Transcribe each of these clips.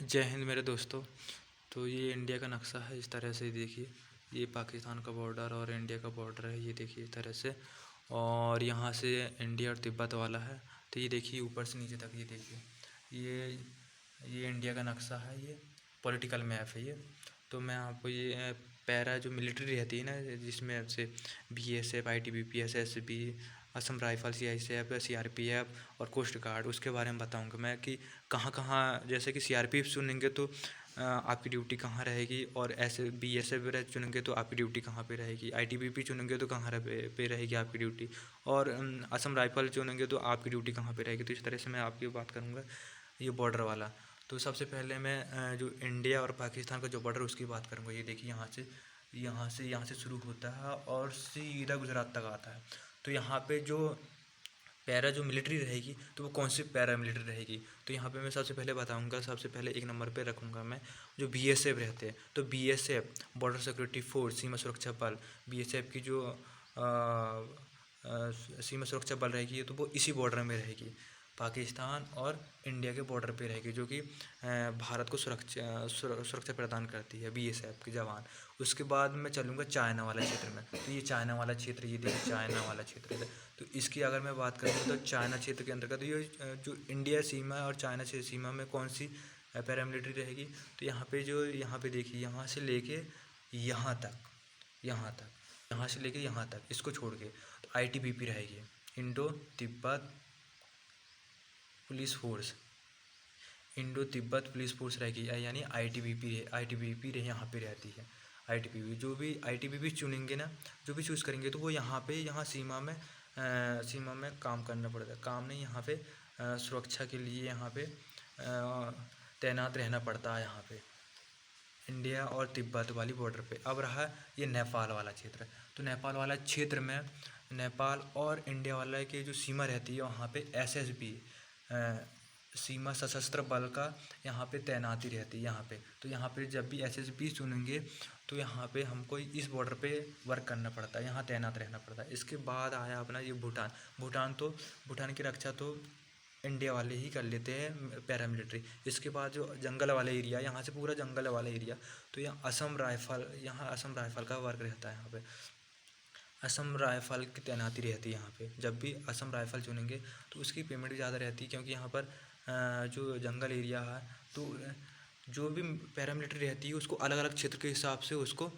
जय हिंद मेरे दोस्तों। तो ये इंडिया का नक्शा है, इस तरह से देखिए। ये पाकिस्तान का बॉर्डर और इंडिया का बॉर्डर है, ये देखिए इस तरह से। और यहाँ से इंडिया और तिब्बत वाला है। तो ये देखिए ऊपर से नीचे तक, ये देखिए ये इंडिया का नक्शा है, ये पॉलिटिकल मैप है ये। तो मैं आपको ये पैरा जो मिलिट्री रहती है ना, जिसमें से BSF, ITBP, SSB, Assam rifle, CICF, CRPF और कोस्ट गार्ड, उसके बारे में बताऊंगा मैं कि कहाँ कहाँ। जैसे कि CRPF चुनेंगे तो आपकी ड्यूटी कहाँ रहेगी, और ऐसे BSF चुनेंगे तो आपकी ड्यूटी कहाँ पे रहेगी, ITBP चुनेंगे तो कहाँ पे रहेगी आपकी ड्यूटी, और असम राइफल चुनेंगे तो आपकी ड्यूटी कहाँ पे रहेगी। तो इस तरह से मैं आपकी बात करूँगा ये बॉर्डर वाला। तो सबसे पहले मैं जो इंडिया और पाकिस्तान का जो बॉर्डर उसकी बात करूँगा। ये देखिए यहाँ से शुरू होता है और सीधा गुजरात तक आता है। तो यहाँ पे जो पैरा जो मिलिट्री रहेगी, तो वो कौन सी पैरा मिलिट्री रहेगी। तो यहाँ पे मैं सबसे पहले बताऊंगा, सबसे पहले एक नंबर पे रखूँगा मैं जो BSF रहते हैं। तो BSF बॉर्डर सिक्योरिटी फोर्स, सीमा सुरक्षा बल। BSF की जो सीमा सुरक्षा बल रहेगी, तो वो इसी बॉर्डर में रहेगी, पाकिस्तान और इंडिया के बॉर्डर पे रहेगी, जो कि भारत को सुरक्षा प्रदान करती है BSF के जवान। उसके बाद मैं चलूँगा चाइना वाला क्षेत्र में। तो ये चाइना वाला क्षेत्र, ये देखिए चाइना वाला क्षेत्र है। तो इसकी अगर मैं बात करूँ तो चाइना क्षेत्र के अंतर्गत ये जो इंडिया सीमा और चाइना से सीमा में कौन सी पैरामिलिट्री रहेगी। तो यहाँ पे देखिए, यहाँ से लेके यहाँ तक, यहाँ से लेके यहाँ तक, इसको छोड़ के तो ITBP रहेगी, Indo Tibet police force. Indo Tibet police force रहेगी, यानी ITBP यहाँ पे रहती है। ITBP जो भी ITBP चुनेंगे ना, जो भी चूज़ करेंगे, तो वो यहाँ सीमा में काम करना पड़ता है। काम नहीं, यहाँ पे सुरक्षा के लिए यहाँ पे तैनात रहना पड़ता है, यहाँ पे इंडिया और तिब्बत वाली बॉर्डर पे। अब रहा ये नेपाल वाला क्षेत्र। तो नेपाल वाला क्षेत्र में नेपाल और इंडिया वाला की जो सीमा रहती है, वहाँ पे SSB सीमा सशस्त्र बल का यहाँ पे तैनाती रहती है यहाँ पे। तो यहाँ पे जब भी SSB चुनेंगे, तो यहाँ पे हमको इस बॉर्डर पे वर्क करना पड़ता है, यहाँ तैनात रहना पड़ता है। इसके बाद आया अपना ये भूटान की रक्षा तो इंडिया वाले ही कर लेते हैं, पैरामिलिट्री। इसके बाद जो जंगल वाला एरिया, यहाँ से पूरा जंगल वाला एरिया, तो यहाँ असम राइफल का वर्क रहता है। यहाँ पे असम राइफल की तैनाती रहती है यहाँ पे। जब भी असम राइफल चुनेंगे तो उसकी पेमेंट ज़्यादा रहती है, क्योंकि यहाँ पर जो जंगल एरिया है, तो जो भी पैरामिलिट्री रहती है उसको अलग अलग क्षेत्र के हिसाब से उसको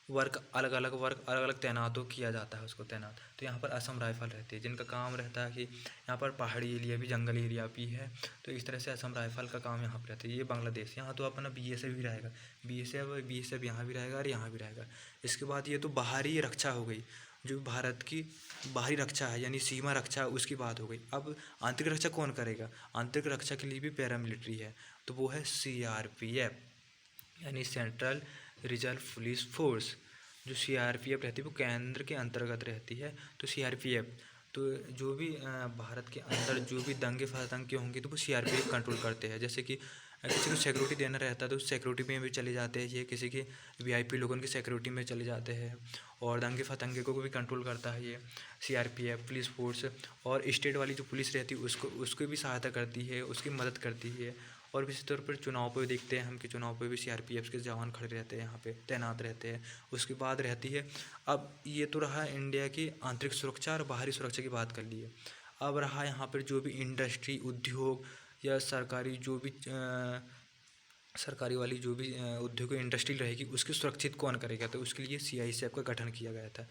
अलग अलग तैनातों किया जाता है, उसको तैनात। तो यहाँ पर असम राइफल रहती है, जिनका काम रहता है कि यहाँ पर पहाड़ी एरिया भी, जंगल एरिया भी है। तो इस तरह से असम राइफल का काम यहाँ पर रहता है। ये बांग्लादेश, यहाँ तो अपना BSF भी रहेगा, BSF यहाँ भी रहेगा और यहाँ भी रहेगा। इसके बाद ये तो बाहरी रक्षा हो गई, जो भारत की बाहरी रक्षा है, यानी सीमा रक्षा, उसकी बात हो गई। अब आंतरिक रक्षा कौन करेगा। आंतरिक रक्षा के लिए भी पैरामिलिट्री है, तो वो है CRPF, यानी सेंट्रल रिजर्व पुलिस फोर्स। जो CRPF रहती है वो केंद्र के अंतर्गत रहती है। तो CRPF, तो जो भी भारत के अंदर जो भी दंगे फतंगे होंगे, तो वो CRPF कंट्रोल करते हैं। जैसे कि किसी को सिक्योरिटी देना रहता है, तो सिक्योरिटी में भी चले जाते हैं ये, किसी के VIP लोगों की सिक्योरिटी में चले जाते हैं। और दंगे फतंगे को भी कंट्रोल करता है ये CRPF पुलिस फोर्स। और स्टेट वाली जो पुलिस रहती है उसको भी सहायता करती है, उसकी मदद करती है। और विशेष तौर पर चुनाव पे देखते हैं हम कि चुनाव पे भी CRPF के जवान खड़े रहते हैं, यहाँ पे तैनात रहते हैं। उसके बाद रहती है, अब ये तो रहा इंडिया की आंतरिक सुरक्षा और बाहरी सुरक्षा की बात कर ली है। अब रहा यहाँ पर जो भी इंडस्ट्री, उद्योग या सरकारी वाली जो भी उद्योग इंडस्ट्री रहेगी, उसकी सुरक्षित कौन करेगा। तो उसके लिए CICF का गठन किया गया था,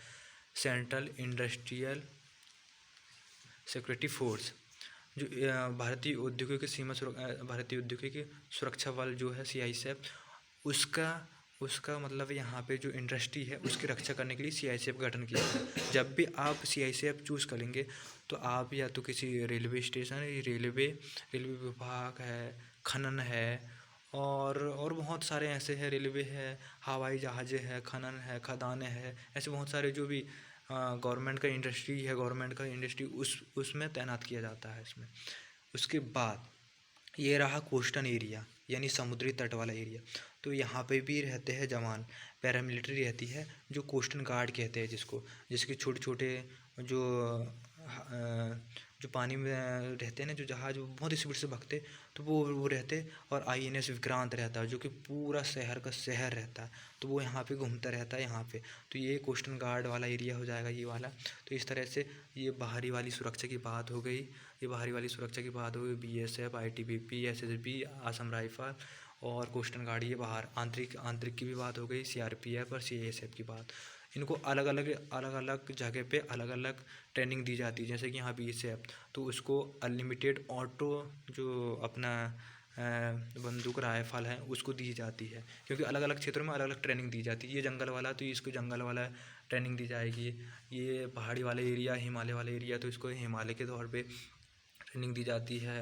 सेंट्रल इंडस्ट्रियल सिक्योरिटी फोर्स। जो भारतीय उद्योगों की सुरक्षा बल जो है CICF, उसका मतलब यहाँ पे जो इंडस्ट्री है उसकी रक्षा करने के लिए CICF का गठन किया है। जब भी आप CICF चूज़ करेंगे, तो आप या तो किसी रेलवे स्टेशन, रेलवे विभाग है, खनन है, और बहुत सारे ऐसे हैं, रेलवे है, हवाई जहाज़ें है, खनन है, खदानें है, ऐसे बहुत सारे जो भी गवर्नमेंट का इंडस्ट्री उसमें तैनात किया जाता है इसमें। उसके बाद ये रहा कोस्टल एरिया, यानी समुद्री तट वाला एरिया। तो यहाँ पे भी रहते हैं जवान, पैरामिलिट्री रहती है, जो कोस्टल गार्ड कहते हैं जिसको, जिसके छोटे छोटे जो जो पानी में रहते हैं ना, जो जहाज बहुत स्पीड से भगते, तो वो रहते। और INS विक्रांत रहता है जो कि पूरा शहर का शहर रहता है, तो वो यहाँ पे घूमता रहता है यहाँ पे। तो ये कोस्टल गार्ड वाला एरिया हो जाएगा ये वाला। तो इस तरह से ये बाहरी वाली सुरक्षा की बात हो गई, ये बाहरी वाली सुरक्षा की बात हो गई। BSF, ITBP, SSB, Assam rifle और कोस्टल गार्ड, ये बाहर आंतरिक आंतरिक की भी बात हो गई। CRPF और CISF की बात। इनको अलग अलग जगह पे अलग अलग ट्रेनिंग दी जाती है। जैसे कि यहाँ BSF, तो उसको अनलिमिटेड ऑटो जो अपना बंदूक राइफल है उसको दी जाती है, क्योंकि अलग अलग क्षेत्रों में अलग अलग ट्रेनिंग दी जाती है। ये जंगल वाला तो इसको जंगल वाला ट्रेनिंग दी जाएगी। ये पहाड़ी वाला एरिया, हिमालय वाला एरिया, तो इसको हिमालय के तौर पे ट्रेनिंग दी जाती है।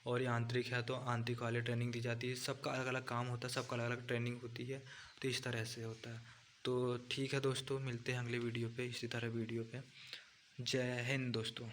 और ये आंतरिक है तो आंतरिक वाले ट्रेनिंग दी जाती है। सबका अलग अलग काम होता है, सबका अलग अलग ट्रेनिंग होती है। तो इस तरह से होता है। तो ठीक है दोस्तों, मिलते हैं अगले वीडियो पे इसी तरह वीडियो पे। जय हिंद दोस्तों।